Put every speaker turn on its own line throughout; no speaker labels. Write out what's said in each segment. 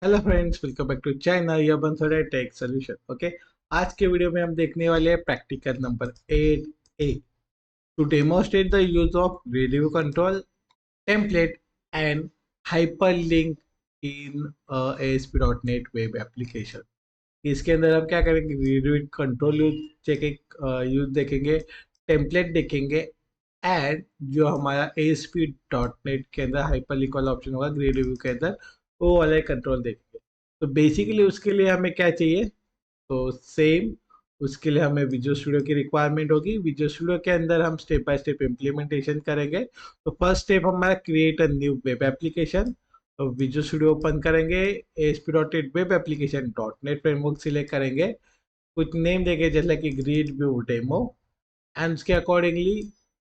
Hello friends, welcome back to channel या Bansoda take solution. Okay, आज के वीडियो में हम देखने वाले हैं practical number 8A to demonstrate the use of review control template and hyperlink in ASP.NET web application. इसके अंदर हम क्या करेंगे? रिव्यू कंट्रोल यूज देखेंगे, टेम्पलेट देखेंगे एंड जो हमारा ASP.NET के अंदर हाइपरलिंक वाला ऑप्शन होगा ग्रीड रिव्यू के अंदर, वो वाले कंट्रोल देखेंगे। तो बेसिकली उसके लिए हमें क्या चाहिए? तो सेम उसके लिए हमें विजुअल स्टूडियो की रिक्वायरमेंट होगी। विजुअल स्टूडियो के अंदर हम स्टेप बाय स्टेप इम्प्लीमेंटेशन करेंगे। तो फर्स्ट स्टेप हमारा create a new web application. तो विजुअल स्टूडियो ओपन करेंगे, ASP.NET web application .NET framework select करेंगे, कुछ नेम देंगे जैसे कि ग्रीड व्यू डेमो एंड उसके अकॉर्डिंगली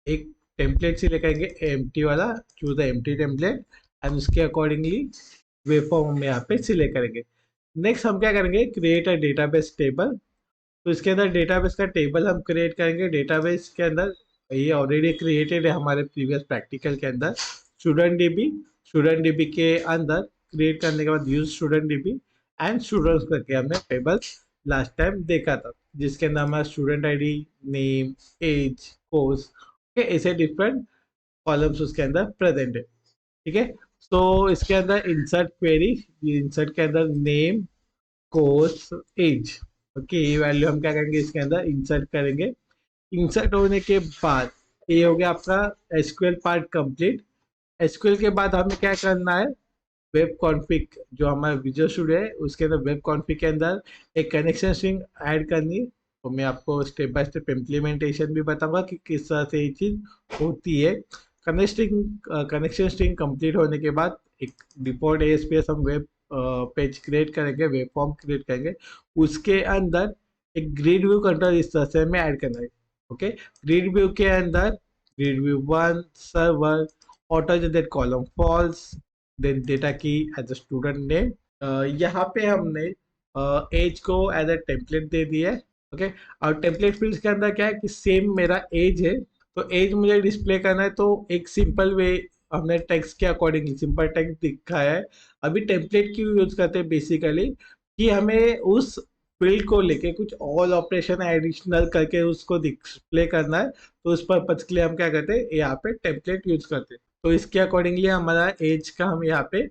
एक टेम्पलेट सिलेक्ट करेंगे एम्प्टी वाला, choose the empty template and उसके अकॉर्डिंगली वेब फॉर्म हम यहाँ पे सिलेक्ट करेंगे। नेक्स्ट हम क्या करेंगे? Create a database table. तो इसके अंदर डेटाबेस का टेबल हम क्रिएट करेंगे। डेटाबेस के अंदर ये ऑलरेडी क्रिएटेड है हमारे प्रीवियस प्रैक्टिकल के अंदर, स्टूडेंट डीबी के अंदर क्रिएट करने के बाद use student dB and students करके हमने टेबल लास्ट टाइम देखा था, जिसके अंदर हमारा student ID, name, age, course, ऐसे डिफरेंट कॉलम्स उसके अंदर प्रेजेंट है। ठीक है, तो इसके अंदर इंसर्ट क्वेरी, इंसर्ट के अंदर नेम, कोर्स, एज, ओके, ये वैल्यू हम क्या करेंगे? इसके अंदर इंसर्ट करेंगे। इंसर्ट होने के बाद ये हो गया आपका एसक्यूएल पार्ट कंप्लीट। एसक्यूएल के बाद हमें क्या करना है? वेब कॉन्फ़िग, जो हमारा विजुअल स्टूडियो है उसके अंदर वेब कॉन्फ़िग के अंदर एक कनेक्शन स्ट्रिंग ऐड करनी है। तो मैं आपको स्टेप बाय स्टेप इम्प्लीमेंटेशन भी बताऊंगा कि किस तरह से ये चीज़ होती है। कनेक्शन स्ट्रिंग कंप्लीट होने के बाद एक डिफॉल्ट ASP.NET हम वेब पेज क्रिएट करेंगे, वेब फॉर्म क्रिएट करेंगे। उसके अंदर एक ग्रिड व्यू कंट्रोल इस तरह से हमें ऐड करना है। ओके, ग्रिड व्यू के अंदर grid view 1 server, auto generate column false, then data की एज अ स्टूडेंट नेम। यहाँ पे हमने एज को एज अ टेम्पलेट दे दिया है। ओके, और टेम्पलेट फील्ड्स के अंदर क्या है कि सेम मेरा एज है, तो एज मुझे डिस्प्ले करना है, तो एक सिंपल वे हमने टेक्स्ट के अकॉर्डिंगली सिंपल टेक्स्ट दिखाया है। अभी टेम्पलेट क्यों यूज करते हैं? बेसिकली कि हमें उस फील्ड को लेके कुछ ऑल ऑपरेशन एडिशनल करके उसको डिस्प्ले करना है, तो उस पर्पज के लिए हम क्या करते हैं? यहाँ पे टेम्पलेट यूज करते हैं। तो इसके अकॉर्डिंगली हमारा एज का हम यहाँ पे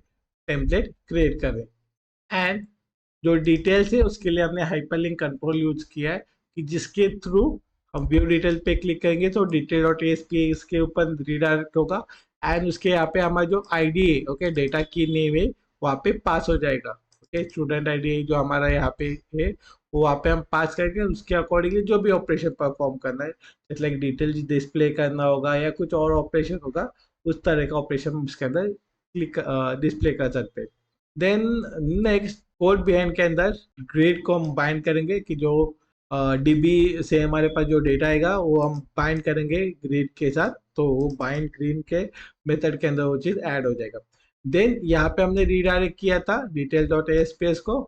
टेम्पलेट क्रिएट कर रहे हैं। एंड जो डिटेल्स है उसके लिए हमने हाइपरलिंक कंट्रोल यूज किया है, कि जिसके थ्रू हम व्यू डिटेल पे क्लिक करेंगे तो डिटेल डॉट एएसपी इसके ऊपर रिडायरेक्ट होगा एंड उसके यहाँ पे हमारा जो आईडी है, ओके, डेटा की नेम है, वहाँ पे पास हो जाएगा। ओके, स्टूडेंट आईडी जो हमारा यहाँ पे है वो वहाँ पे हम पास करके उसके अकॉर्डिंगली जो भी ऑपरेशन परफॉर्म करना है, जैसे लाइक डिटेल डिस्प्ले करना होगा या कुछ और ऑपरेशन होगा, उस तरह का ऑपरेशन हम इसके अंदर क्लिक डिस्प्ले कर सकते हैं। देन नेक्स्ट कोड बिहाइंड के अंदर ग्रेड को हम बाइंड करेंगे, कि जो डीबी से हमारे पास जो डेटा आएगा वो हम बाइंड करेंगे ग्रीड के साथ, तो वो बाइंड ग्रीन के मेथड के अंदर वो चीज ऐड हो जाएगा। देन यहाँ पे हमने रीडायरेक्ट किया था डिटेल डॉट एएसपीएस को,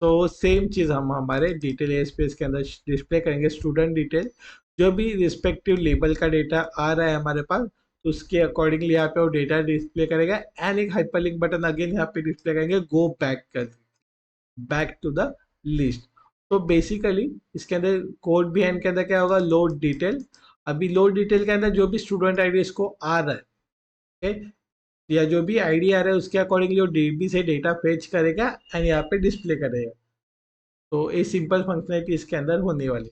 तो सेम चीज हम हमारे डिटेल एएसपीएस के अंदर डिस्प्ले करेंगे। स्टूडेंट डिटेल जो भी रिस्पेक्टिव लेबल का डेटा आ रहा है हमारे पास, तो उसके अकॉर्डिंगली यहाँ पे वो डेटा डिस्प्ले करेगा एंड एक हाइपरलिंक बटन अगेन यहाँ पे डिस्प्ले करेंगे, go back to the list. तो बेसिकली इसके अंदर कोड बिहाइंड के अंदर क्या होगा? Load detail. अभी लोड डिटेल के अंदर जो भी स्टूडेंट आईडी इसको आ रहा है, okay? या जो भी आईडी आ रहा है उसके अकॉर्डिंगली वो डीबी से डेटा फेच करेगा एंड यहाँ पे डिस्प्ले करेगा। तो ये सिंपल फंक्शनलिटी इसके अंदर होने वाली।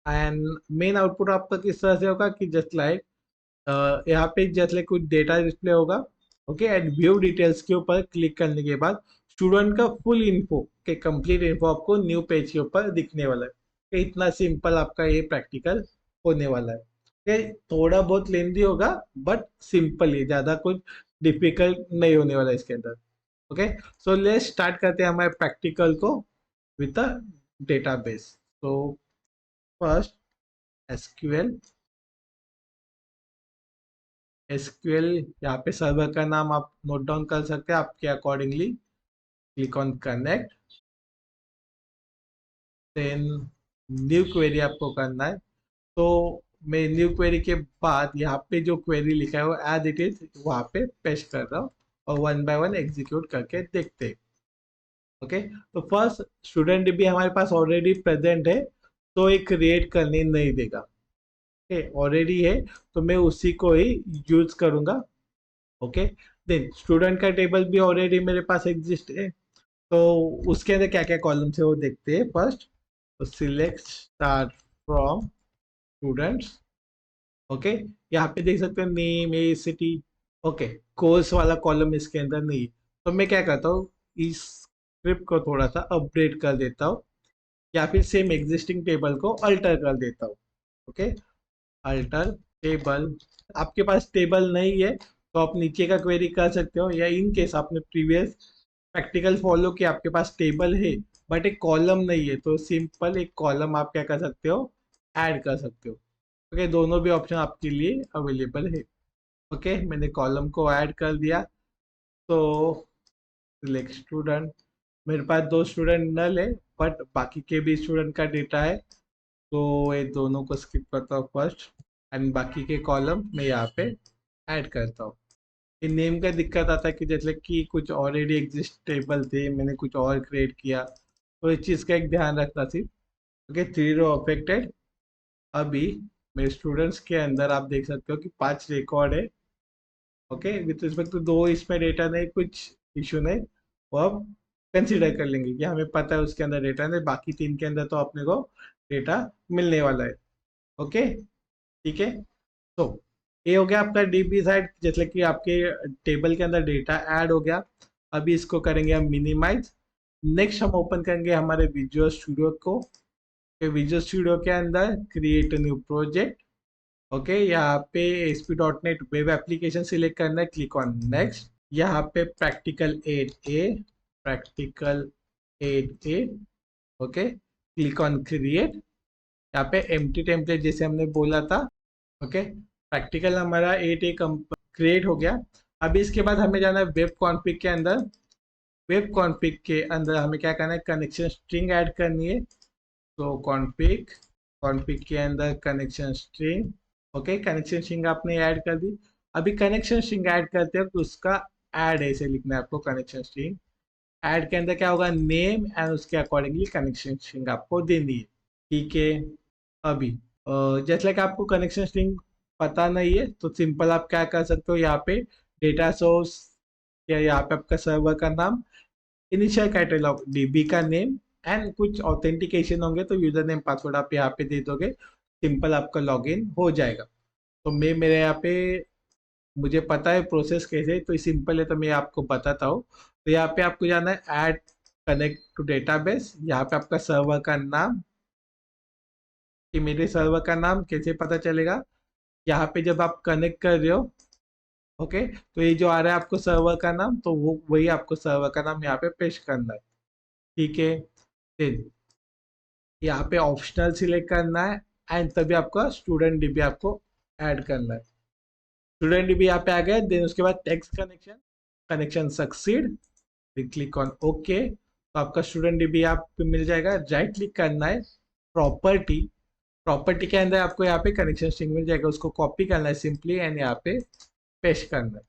एंड मेन आउटपुट आपका किस तरह से होगा? कि जस्ट लाइक यहाँ पे जस्ट लाइक कुछ डेटा डिस्प्ले होगा, ओके, एंड व्यू डिटेल्स के ऊपर क्लिक करने के बाद स्टूडेंट का फुल इन्फो के कंप्लीट इन्फो आपको न्यू पेज के ऊपर दिखने वाला है। Okay, इतना सिंपल आपका ये प्रैक्टिकल होने वाला है। Okay, थोड़ा बहुत लेंदी होगा बट सिंपल ही, ज्यादा कुछ डिफिकल्ट नहीं होने वाला है इसके अंदर। ओके, सो लेट्स स्टार्ट करते हैं हमारे प्रैक्टिकल को with a database. So first SQL, SQL यहाँ पे सर्वर का नाम आप नोट डाउन कर सकते हैं आपके accordingly. Click on connect, then new query आपको करना है। तो मैं न्यू क्वेरी के बाद यहाँ पे जो क्वेरी लिखा है वो एज इट इज वहाँ पे पेस्ट कर रहा हूँ और वन बाय वन एग्जीक्यूट करके देखते हैं। ओके, तो फर्स्ट स्टूडेंट डीबी हमारे पास ऑलरेडी प्रेजेंट है, तो ये क्रिएट करने नहीं देगा। ओके, ऑलरेडी है तो मैं उसी को ही यूज करूंगा। ओके, देन स्टूडेंट का टेबल भी ऑलरेडी मेरे पास एग्जिस्ट है, तो उसके अंदर क्या क्या कॉलम्स है वो देखते हैं फर्स्ट। तो select start from students. Okay, यहाँ पे देख सकते हो नेम, ए, सिटी। ओके, कोर्स वाला कॉलम इसके अंदर नहीं है। तो मैं क्या करता हूँ, इस स्क्रिप्ट को थोड़ा सा अपडेट कर देता हूँ, या फिर सेम एग्जिस्टिंग टेबल को अल्टर कर देता हूँ। Okay, alter table. आपके पास टेबल नहीं है तो आप नीचे का क्वेरी कर सकते हो, या इन केस आपने प्रीवियस प्रैक्टिकल फॉलो किया, आपके पास टेबल है बट एक कॉलम नहीं है, तो सिंपल एक कॉलम आप क्या कर सकते हो, ऐड कर सकते हो। ओके, दोनों भी ऑप्शन आपके लिए अवेलेबल है। ओके, मैंने कॉलम को ऐड कर दिया। तो सिलेक्ट स्टूडेंट, मेरे पास दो स्टूडेंट नल है बट बाकी के भी स्टूडेंट का डेटा है, तो ये दोनों को स्किप करता हूँ फर्स्ट, एंड बाकी के कॉलम मैं यहाँ पे ऐड करता हूँ। इन नेम का दिक्कत आता है कि जैसे कि कुछ ऑलरेडी एग्जिस्टेबल थे, मैंने कुछ और क्रिएट किया, तो इस चीज़ का एक ध्यान रखना सिर्फ। Okay, 3 row affected. अभी मेरे स्टूडेंट्स के अंदर आप देख सकते हो कि 5 रिकॉर्ड है। ओके, विथ रिस्पेक्ट टू 2 इसमें डेटा नहीं, कुछ इशू नहीं, वो अब कंसिडर कर लेंगे कि हमें पता है उसके अंदर डेटा नहीं, बाकी 3 के अंदर तो अपने को डेटा मिलने वाला है। ओके, ठीक है। तो ये हो गया आपका डीबी साइड, जैसे कि आपके टेबल के अंदर डेटा ऐड हो गया। अभी इसको करेंगे हम मिनिमाइज। नेक्स्ट हम ओपन करेंगे हमारे विजुअल स्टूडियो को। विजुअल स्टूडियो के अंदर क्रिएट न्यू प्रोजेक्ट। ओके, यहाँ पे ASP.NET वेब एप्लीकेशन सिलेक्ट करना है, क्लिक ऑन नेक्स्ट। यहाँ पे practical 8A। Okay, click on create. यहाँ पे एम्प्टी टेम्पलेट जैसे हमने बोला था। ओके, प्रैक्टिकल हमारा 8A क्रिएट हो गया। अभी इसके बाद हमें जाना है वेब कॉन्फ़िग के अंदर। वेब कॉन्फ़िग के अंदर हमें क्या करना है, कनेक्शन स्ट्रिंग ऐड करनी है। तो कॉन्फ़िग कॉन्फ़िग के अंदर connection string. Okay, connection string आपने ऐड कर दी। अभी कनेक्शन स्ट्रिंग ऐड करते हैं तो उसका ऐड ऐसे लिखना है आपको, कनेक्शन स्ट्रिंग ऐड के अंदर क्या होगा, नेम, एंड उसके अकॉर्डिंगली कनेक्शन स्ट्रिंग आपको देनी है। ठीक है। अभी जैसे कि आपको कनेक्शन स्ट्रिंग पता नहीं है तो सिंपल आप क्या कर सकते हो, यहाँ पे डेटा सोर्स या यहाँ पे आपका सर्वर का नाम, इनिशियल कैटलॉग, डीबी का नेम, एंड कुछ ऑथेंटिकेशन होंगे तो यूजर नेम पासवर्ड आप यहाँ पे दे दोगे, सिंपल आपका लॉगिन हो जाएगा। तो मैं मेरे यहाँ पे, मुझे पता है प्रोसेस कैसे है, तो सिंपल है तो मैं आपको बताता हूँ। तो यहाँ पे आपको जाना है ऐड कनेक्ट टू डेटाबेस। यहाँ पे आपका सर्वर का नाम, कि मेरे सर्वर का नाम कैसे पता चलेगा, यहाँ पे जब आप कनेक्ट कर रहे हो। ओके, तो ये जो आ रहा है आपको सर्वर का नाम, तो वो वही आपको सर्वर का नाम यहाँ पे पेश करना है। ठीक है, फिर यहाँ पे ऑप्शनल सिलेक्ट करना है, एंड तभी आपका स्टूडेंट डीबी आपको ऐड करना है। स्टूडेंट डीबी यहाँ पे आ गया। देन उसके बाद टेक्स्ट कनेक्शन, कनेक्शन सक्सीड, फिर क्लिक ऑन ओके। तो आपका स्टूडेंट डीबी यहाँ पे मिल जाएगा। राइट क्लिक करना है, प्रॉपर्टी, प्रॉपर्टी के अंदर आपको यहाँ पे कनेक्शन स्ट्रिंग मिल जाएगा, उसको कॉपी करना है सिंपली, एंड यहाँ पे पेस्ट करना है।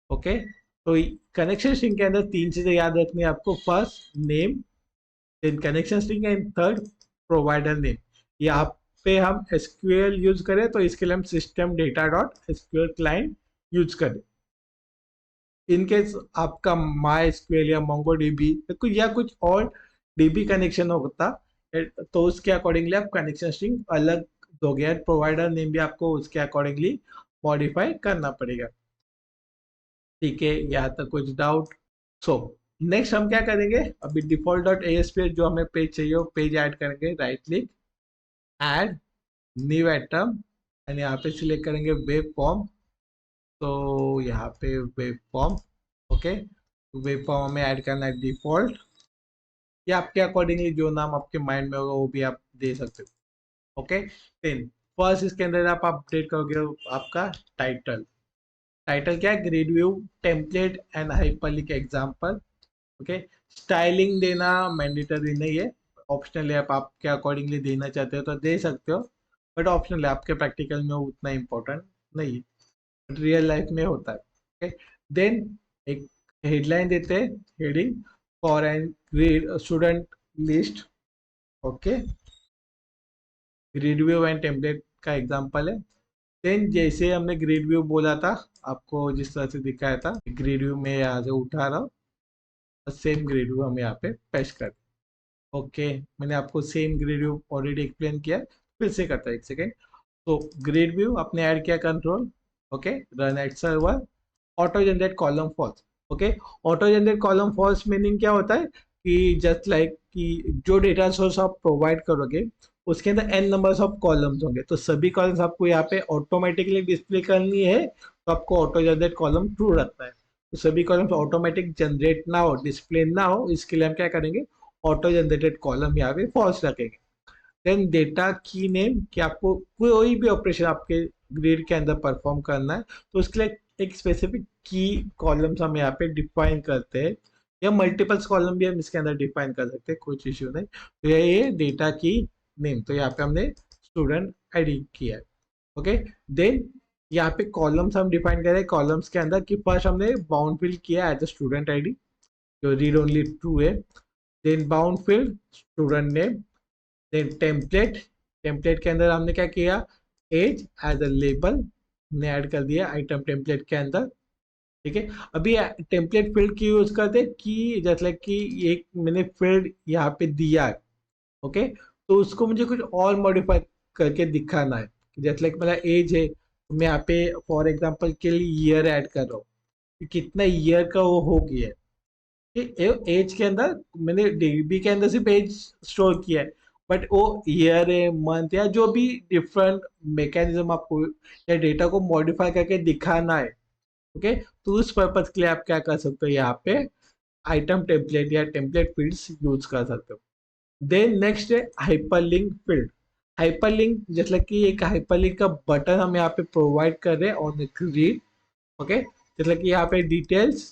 ओके, तो कनेक्शन स्ट्रिंग के अंदर 3 चीजें याद रखनी है आपको, first name, then connection string, and third provider name. यहाँ पे हम एसक्यूएल यूज करें तो इसके लिए हम system data dot SQL client use करें। इनकेस आपका माई एसक्यूएल या मोंगो डीबी या कुछ और डीबी कनेक्शन होता तो उसके अकॉर्डिंगली आप कनेक्शन स्ट्रिंग अलग दोगे, प्रोवाइडर नेम भी आपको उसके अकॉर्डिंगली मॉडिफाई करना पड़ेगा। ठीक है, यहाँ तक कुछ डाउट? सो नेक्स्ट हम क्या करेंगे, अभी डिफॉल्ट डॉट ASP जो हमें पेज चाहिए वो पेज ऐड करेंगे। Right click, add new item, and यहाँ पे सिलेक्ट करेंगे वेब फॉर्म। तो यहाँ पे web form. Okay, web form हमें ऐड करना है डिफॉल्ट, या आपके अकॉर्डिंगली जो नाम आपके माइंड में होगा वो भी आप दे सकते हो। ओके, देन फर्स्ट इसके अंदर आप अपडेट करोगे आपका टाइटल। टाइटल क्या है, grade view template and hyperlink example. Okay, styling देना मैंडेटरी नहीं है, ऑप्शनल है, आप आपके अकॉर्डिंगली देना चाहते हो तो दे सकते हो, बट ऑप्शनल है, आपके प्रैक्टिकल में उतना इम्पोर्टेंट नहीं है, बट रियल लाइफ में होता है। ओके, देन एक हेडलाइन देते हैं, heading. For an grade student list. Okay, grid view and template का एग्जांपल है। देन जैसे हमने ग्रिड व्यू बोला था, आपको जिस तरह से दिखाया था, ग्रिड व्यू में यहाँ से उठा रहा हूँ, सेम ग्रिड व्यू हम यहाँ पे पेस्ट कर। ओके, मैंने आपको same grid view already explain किया, फिर से करता है, एक सेकेंड। तो ग्रिड व्यू आपने ऐड किया control, okay, run at server, auto generate column false. Okay, auto generate column false meaning क्या होता है कि जस्ट लाइक कि जो डेटा सोर्स आप प्रोवाइड करोगे उसके अंदर n नंबर्स ऑफ कॉलम्स होंगे, तो सभी कॉलम्स आपको यहाँ पे ऑटोमेटिकली डिस्प्ले करनी है, तो आपको ऑटो जनरेट कॉलम ट्रू रखना है। तो सभी कॉलम्स ऑटोमेटिक जनरेट ना हो, डिस्प्ले ना हो, इसके लिए हम क्या करेंगे, ऑटो जनरेटेड कॉलम यहाँ पे फॉल्स रखेंगे। देन डेटा की नेम, कि आपको कोई भी ऑपरेशन आपके ग्रिड के अंदर परफॉर्म करना है तो उसके लिए एक स्पेसिफिक की कॉलम्स हम यहाँ पे डिफाइन करते हैं, या मल्टीपल्स कॉलम भी हम इसके अंदर डिफाइन कर सकते हैं, कुछ इश्यू नहीं। तो ये डेटा की नेम, तो यहाँ पे हमने स्टूडेंट आईडी किया है। ओके, देन यहाँ पे कॉलम्स हम डिफाइन करें, कॉलम्स के अंदर कि फर्स्ट हमने बाउंड फील्ड किया एज अ स्टूडेंट आईडी, जो रीड ओनली ट्रू है। Then bound field student name. Then template, template के अंदर हमने क्या किया, एज एज अ लेबल हमने ऐड कर दिया आइटम टेम्पलेट के अंदर। ठीक है, अभी टेम्पलेट फील्ड की यूज करते कि जैसे लाइक कि एक मैंने फील्ड यहाँ पे दिया है, ओके, तो उसको मुझे कुछ और मॉडिफाई करके दिखाना है। जैसे लाइक मेरा एज है, तो मैं यहाँ पे फॉर एग्जांपल के लिए ईयर ऐड कर रहा हूँ कि कितना ईयर का वो हो गया है। एज के अंदर मैंने डीबी के अंदर सिर्फ एज स्टोर किया है, बट वो ईयर है, मंथ, या जो भी डिफरेंट मैकेनिज्म आपको या डेटा को मॉडिफाई करके दिखाना है, ओके, तो उस पर्पज के लिए आप क्या कर सकते हो, यहाँ पे आइटम टेम्पलेट या टेम्पलेट फील्ड्स यूज कर सकते हो। देन नेक्स्ट है हाइपरलिंक फील्ड। हाइपरलिंक जैसे कि एक हाइपरलिंक का बटन हम यहाँ पे प्रोवाइड कर रहे हैं ऑन ग्रिड। ओके, जैसे कि यहाँ पे डिटेल्स,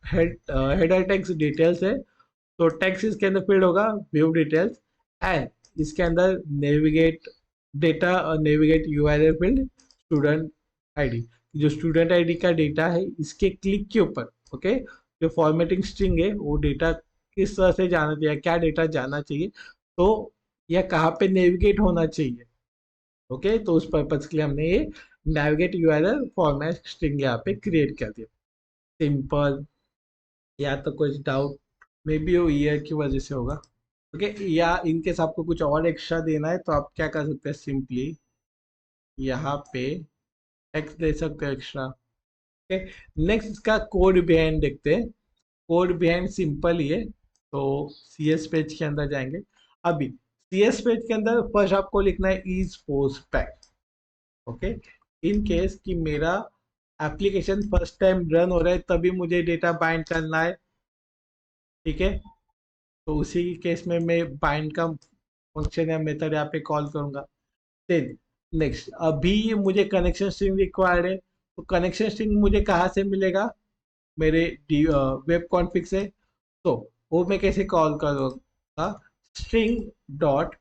हेडर टेक्स्ट डिटेल्स है, तो टेक्स्ट इसके अंदर फील्ड होगा व्यू डिटेल्स, एंड इसके अंदर नेविगेट डेटा और navigate URL field student ID. जो स्टूडेंट आईडी का डेटा है इसके क्लिक के ऊपर, ओके, जो फॉर्मेटिंग स्ट्रिंग है वो डेटा किस तरह से जाना चाहिए, क्या डेटा जाना चाहिए, तो या कहाँ पे नेविगेट होना चाहिए। ओके, तो उस पर्पज के लिए हमने ये नेविगेट यूआरएल फॉर्मेट स्ट्रिंग यहाँ पे क्रिएट कर दिया। सिंपल, या तो कुछ डाउट मे बी वो ईयर की वजह से होगा। ओके, या इनकेस आपको कुछ और एक्स्ट्रा देना है तो आप क्या कर सकते हैं, सिंपली यहाँ पे टेक्स्ट दे सकते हैं एक्स्ट्रा। ओके, नेक्स्ट इसका कोड बिहाइंड देखते हैं। कोड बिहाइंड सिंपल ही है, तो सी एस पेज के अंदर जाएंगे। अभी सी एस पेज के अंदर फर्स्ट आपको लिखना है is post pack. Okay, in case कि मेरा एप्लीकेशन फर्स्ट टाइम रन हो रहा है तभी मुझे डेटा बाइंड करना है। ठीक है, तो उसी केस में मैं बाइंड का फंक्शन या मेथड यहाँ पे कॉल करूंगा। देन नेक्स्ट, अभी मुझे कनेक्शन स्ट्रिंग रिक्वायर्ड है, तो कनेक्शन स्ट्रिंग मुझे कहाँ से मिलेगा, मेरे वेब कॉन्फ़िग से। तो वो मैं कैसे कॉल करूँगा, स्ट्रिंग डॉट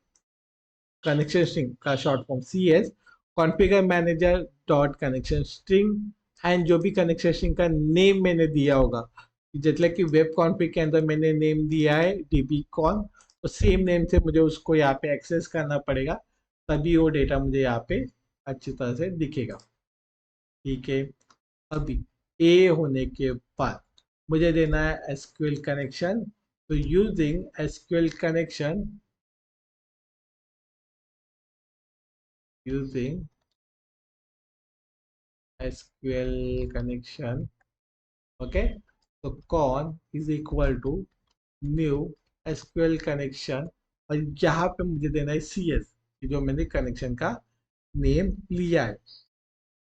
कनेक्शन स्ट्रिंग का short form C S, configure manager dot connection string, and जो भी कनेक्शन स्ट्रिंग का नेम मैंने दिया होगा, जैसे कि वेब कॉन्फ़िग के अंदर मैंने नेम दिया है डीबी कॉन, तो सेम नेम से मुझे उसको यहाँ पे एक्सेस करना पड़ेगा, तभी वो डेटा मुझे यहाँ पे अच्छी तरह से दिखेगा। ठीक है, अभी ए होने के बाद मुझे देना है एसक्यूएल कनेक्शन, तो using SQL connection, using SQL connection, okay, तो con is equal to new SQL connection, और यहाँ पे मुझे देना है सी एस, जो मैंने कनेक्शन का नेम लिया है।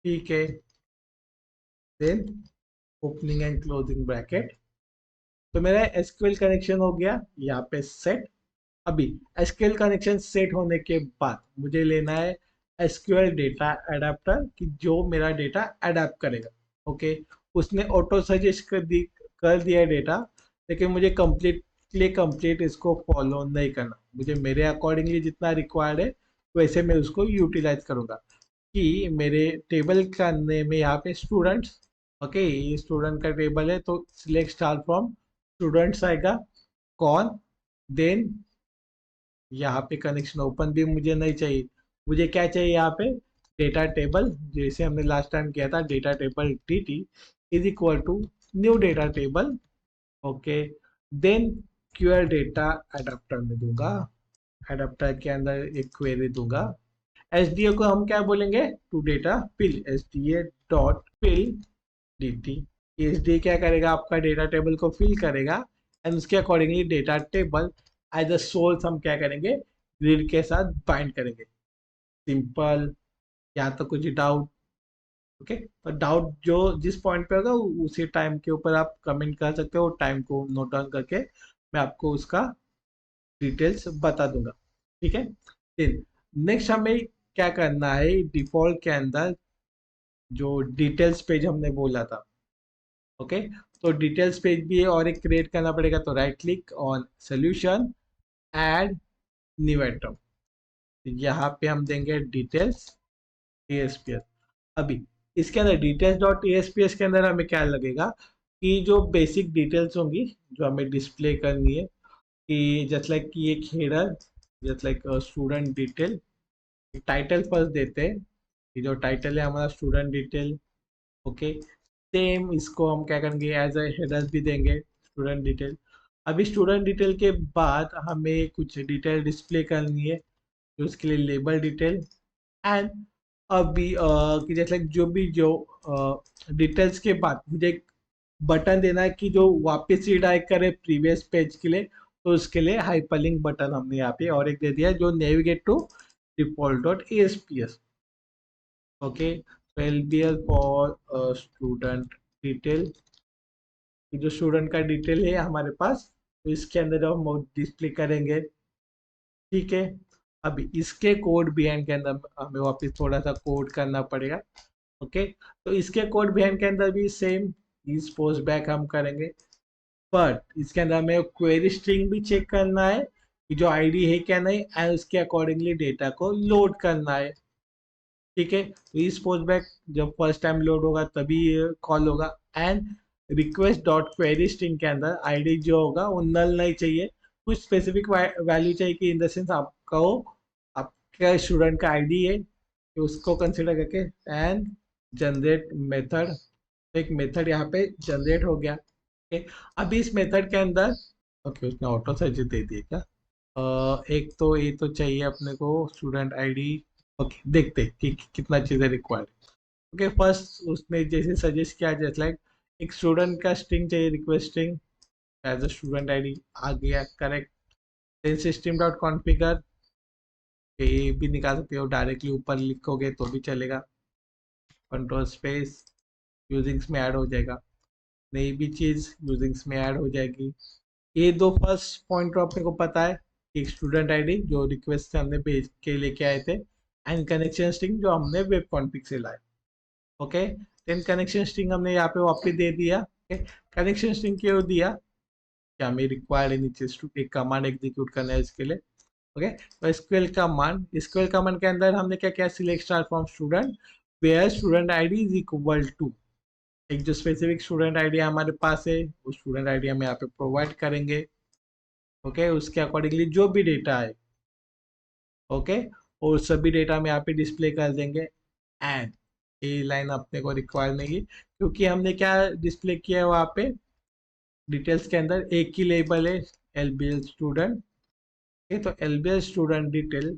ठीक है, then opening and closing bracket, तो मेरा एसक्यूएल कनेक्शन हो गया यहाँ पे सेट। अभी एसक्यूएल कनेक्शन सेट होने के बाद मुझे लेना है एसक्यूएल डेटा एडाप्टर, कि जो मेरा डेटा एडाप्ट करेगा। ओके, उसने ऑटो सजेस्ट कर दिया डेटा, लेकिन मुझे कंप्लीट इसको फॉलो नहीं करना, मुझे मेरे अकॉर्डिंगली जितना रिक्वायर्ड है वैसे मैं उसको यूटिलाइज करूंगा। कि मेरे टेबल का नेम है यहाँ पे स्टूडेंट्स। ओके, ये स्टूडेंट का टेबल है, तो सिलेक्ट स्टार फ्रॉम स्टूडेंट्स आएगा, कौन, देन यहाँ पे कनेक्शन ओपन भी मुझे नहीं चाहिए, मुझे क्या चाहिए यहाँ पे, डेटा टेबल, जैसे हमने लास्ट टाइम किया था, data table D T is equal to new data table. Okay, then QR data adapter में दूंगा, एडाप्टर के अंदर एक क्वेरी दूंगा, एस डी ए को हम क्या बोलेंगे, to data fill, S D A dot fill D T. S D A क्या करेगा, आपका डेटा टेबल को फिल करेगा एंड उसके accordingly data table as a source हम क्या करेंगे, ग्रिड के साथ बाइंड करेंगे। सिंपल, यहाँ तो कुछ डाउट? ओके, तो डाउट जो जिस पॉइंट पे होगा उसी टाइम के ऊपर आप कमेंट कर सकते हो, टाइम को नोट डाउन करके मैं आपको उसका डिटेल्स बता दूंगा। ठीक है, फिर नेक्स्ट हमें क्या करना है, डिफॉल्ट के अंदर जो डिटेल्स पेज हमने बोला था, ओके, तो डिटेल्स पेज भी है और एक क्रिएट करना पड़ेगा, तो right click on solution, add new item, यहाँ पे हम देंगे डिटेल्स एएसपीएस। अभी इसके अंदर डिटेल्स डॉट एएसपीएस के अंदर हमें क्या लगेगा कि जो बेसिक डिटेल्स होंगी जो हमें डिस्प्ले करनी है, कि जस्ट लाइक कि एक header, just like student detail, title first देते हैं, कि जो टाइटल है हमारा स्टूडेंट डिटेल। ओके, सेम इसको हम क्या करेंगे, एज अ हेडर भी देंगे स्टूडेंट डिटेल। अभी स्टूडेंट डिटेल के बाद हमें कुछ डिटेल डिस्प्ले करनी है, तो उसके लिए लेबल डिटेल एंड अभी कि जैसे जो डिटेल्स के बाद मुझे एक बटन देना है कि जो वापस रिडायरेक्ट करे प्रीवियस पेज के लिए, तो उसके लिए हाइपरलिंक बटन हमने यहाँ पे और एक दे दिया जो navigate to default dot ASPX. Okay, so LBL for student detail, जो स्टूडेंट का डिटेल है हमारे पास, तो इसके अंदर हम डिस्प्ले करेंगे। ठीक है, अभी इसके कोड बिहाइंड के अंदर हमें वापस थोड़ा सा कोड करना पड़ेगा। ओके, तो इसके कोड बिहाइंड के अंदर भी सेम इस पोस्ट बैक हम करेंगे, बट इसके अंदर हमें क्वेरी स्ट्रिंग भी चेक करना है कि जो आईडी है क्या नहीं, एंड उसके अकॉर्डिंगली डेटा को लोड करना है। ठीक है, तो इस पोस्ट बैक जब फर्स्ट टाइम लोड होगा तभी कॉल होगा, and request dot query string के अंदर आईडी जो होगा वो नल नहीं चाहिए, कुछ स्पेसिफिक वैल्यू चाहिए, कि इन द सेंस आपका वो आपका स्टूडेंट का आईडी है, कि उसको कंसिडर करके एंड जनरेट मेथड, एक मेथड यहाँ पे जनरेट हो गया। ओके, अभी इस मेथड के अंदर, ओके उसने ऑटो सर्च दे दिया क्या, एक तो ये तो चाहिए अपने को स्टूडेंट आईडी। ओके, देखते हैं कि कितना चीज़ें रिक्वायर्ड। ओके, फर्स्ट उसने जैसे सजेस्ट किया, जैसे लाइक एक स्टूडेंट का स्ट्रिंग चाहिए, request string as a student ID, आ गया correct. Then system dot configure, ये भी निकाल सकते हो, डायरेक्टली ऊपर लिखोगे तो भी चलेगा, कंट्रोल स्पेस यूजिंग्स में ऐड हो जाएगा, नई भी चीज़ यूजिंग्स में ऐड हो जाएगी। ये दो फर्स्ट पॉइंट अपने को पता है, एक स्टूडेंट आईडी जो रिक्वेस्ट से हमने भेज के लेके आए थे, एंड कनेक्शन स्ट्रिंग जो हमने वेब कॉन्फिग से लाए। ओके, देन कनेक्शन स्ट्रिंग हमने यहाँ पे वापस दे दिया। ओके, कनेक्शन स्ट्रिंग क्यों दिया, क्या हमें रिक्वायर्ड है नीचे एक कमांड एग्जीक्यूट करना है इसके लिए। ओके, तो एसक्यूएल कमांड के अंदर हमने क्या किया, select star from student where student ID is equal to, एक जो स्पेसिफिक स्टूडेंट आईडी हमारे पास है वो स्टूडेंट आईडी हम यहाँ पे प्रोवाइड करेंगे। ओके, उसके अकॉर्डिंगली जो भी डेटा है, ओके, और सभी डेटा हम यहाँ पे डिस्प्ले कर देंगे। एंड ये लाइन अपने को रिक्वायर नहीं है, क्योंकि हमने क्या डिस्प्ले किया है वहाँ पे डिटेल्स के अंदर, एक ही लेबल है LBL स्टूडेंट। ये तो LBL student detail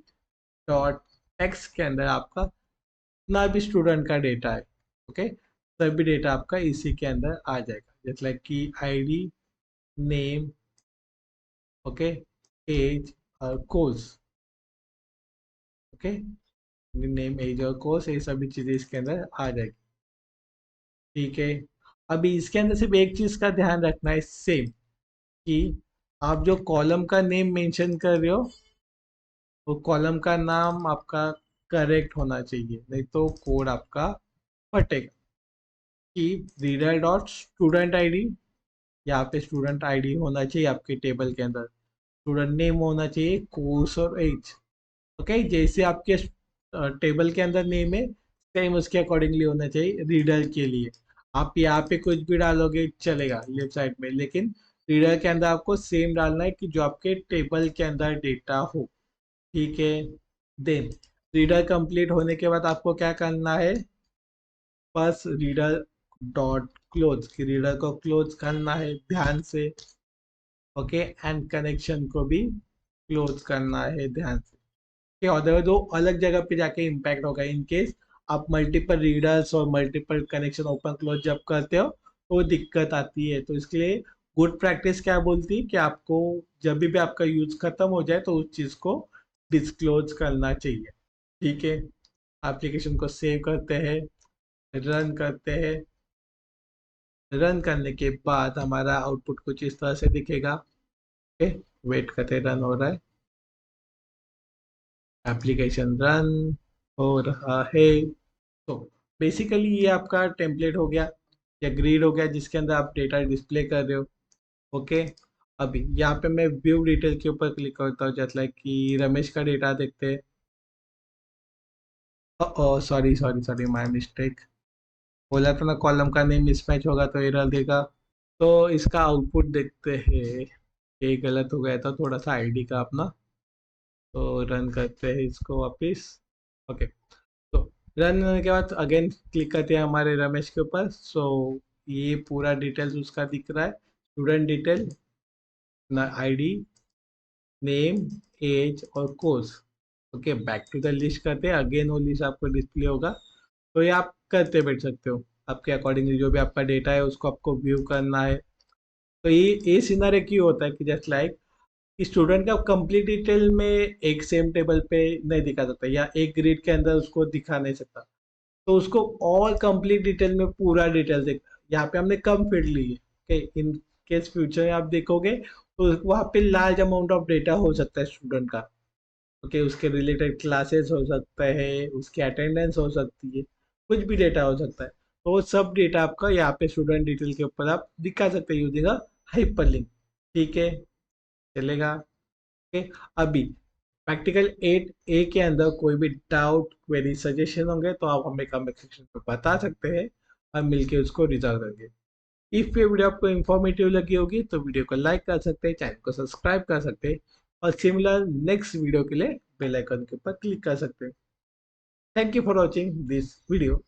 dot text के अंदर आपका जितना भी स्टूडेंट का डेटा है, ओके, सभी डेटा आपका इसी के अंदर आ जाएगा, जैसे लाइक की आईडी, नेम, ओके, एज और कोर्स। ओके, नेम एज और कोर्स, ये सभी चीजें इसके अंदर आ जाएगी। ठीक है, अभी इसके अंदर सिर्फ एक चीज का ध्यान रखना है सेम, कि आप जो कॉलम का नेम मेंशन कर रहे हो वो कॉलम का नाम आपका करेक्ट होना चाहिए, नहीं तो कोड आपका फटेगा। कि रीडर डॉट स्टूडेंट आईडी, यहाँ पे स्टूडेंट आईडी होना चाहिए आपके टेबल के अंदर, स्टूडेंट नेम होना चाहिए, कोर्स और एज। ओके, जैसे आपके टेबल के अंदर नेम है सेम उसके अकॉर्डिंगली होना चाहिए रीडर के लिए। आप यहाँ पे कुछ भी डालोगे चलेगा लेफ्ट साइड में, लेकिन रीडर के अंदर आपको सेम डालना है कि जो आपके टेबल के अंदर डेटा हो, ठीक है। देन रीडर कंप्लीट होने के बाद आपको क्या करना है, बस रीडर डॉट क्लोज की रीडर को क्लोज करना है ध्यान से, ओके। एंड कनेक्शन को भी क्लोज करना है ध्यान से, कि अदरवाइज वो अलग जगह पे जाके इम्पैक्ट होगा। इन केस आप मल्टीपल रीडर्स और मल्टीपल कनेक्शन ओपन क्लोज जब करते हो तो दिक्कत आती है। तो इसके लिए गुड प्रैक्टिस क्या बोलती है कि आपको जब भी आपका यूज खत्म हो जाए तो उस चीज को डिस्क्लोज करना चाहिए, ठीक है। एप्लीकेशन को सेव करते हैं, रन करते हैं। रन करने के बाद हमारा आउटपुट कुछ इस तरह से दिखेगा, ओके। वेट करते, रन हो रहा है, एप्लीकेशन रन हो रहा है। तो बेसिकली ये आपका टेम्पलेट हो गया या ग्रिड हो गया जिसके अंदर आप डेटा डिस्प्ले कर रहे हो, ओके। अभी यहाँ पे मैं व्यू डिटेल के ऊपर क्लिक करता हूँ, जैसे लाइक कि रमेश का डेटा देखते हैं। Sorry sorry sorry, my mistake. बोला था ना कॉलम का नेम मिसमैच होगा तो एरर देगा। तो इसका आउटपुट देखते हैं, ये गलत हो गया था थोड़ा सा आईडी का अपना। तो रन करते हैं इसको वापिस, ओके। तो रन होने के बाद अगेन क्लिक करते हैं हमारे रमेश के ऊपर। सो ये पूरा डिटेल्स उसका दिख रहा है, student detail, ID, name, age और course, okay. Back to the list करते हैं, अगेन वो लिस्ट आपको डिस्प्ले होगा। तो ये आप करते बैठ सकते हो आपके अकॉर्डिंगली, जो भी आपका डेटा है उसको आपको व्यू करना है। तो ये सिनारे क्यों होता है कि जस्ट लाइक स्टूडेंट का कंप्लीट डिटेल में एक सेम टेबल पे नहीं दिखा सकता या एक ग्रिड के अंदर उसको दिखा नहीं सकता, तो उसको ऑल कंप्लीट डिटेल में पूरा डिटेल देख। यहाँ पे हमने कम फील्ड ली है, okay? इन केस फ्यूचर में आप देखोगे तो वहाँ पे लार्ज अमाउंट ऑफ डेटा हो सकता है स्टूडेंट का, ओके। उसके रिलेटेड क्लासेस हो सकते हैं, उसकी अटेंडेंस हो सकती है, कुछ भी डेटा हो सकता है। तो वो सब डेटा आपका यहाँ पे स्टूडेंट डिटेल के ऊपर आप दिखा सकते हैं यूजिंग हाइपरलिंक, ठीक है, चलेगा, ओके। अभी प्रैक्टिकल 8A के अंदर कोई भी डाउट, क्वेरी, सजेशन होंगे तो आप हमें कमेंट सेक्शन में बता सकते हैं, हम मिलके उसको रिजॉल्व करेंगे। इफ ये वीडियो आपको इन्फॉर्मेटिव लगी होगी तो वीडियो को लाइक कर सकते हैं, चैनल को सब्सक्राइब कर सकते हैं और सिमिलर नेक्स्ट वीडियो के लिए बेल आइकन के ऊपर क्लिक कर सकते हैं। Thank you for watching this video.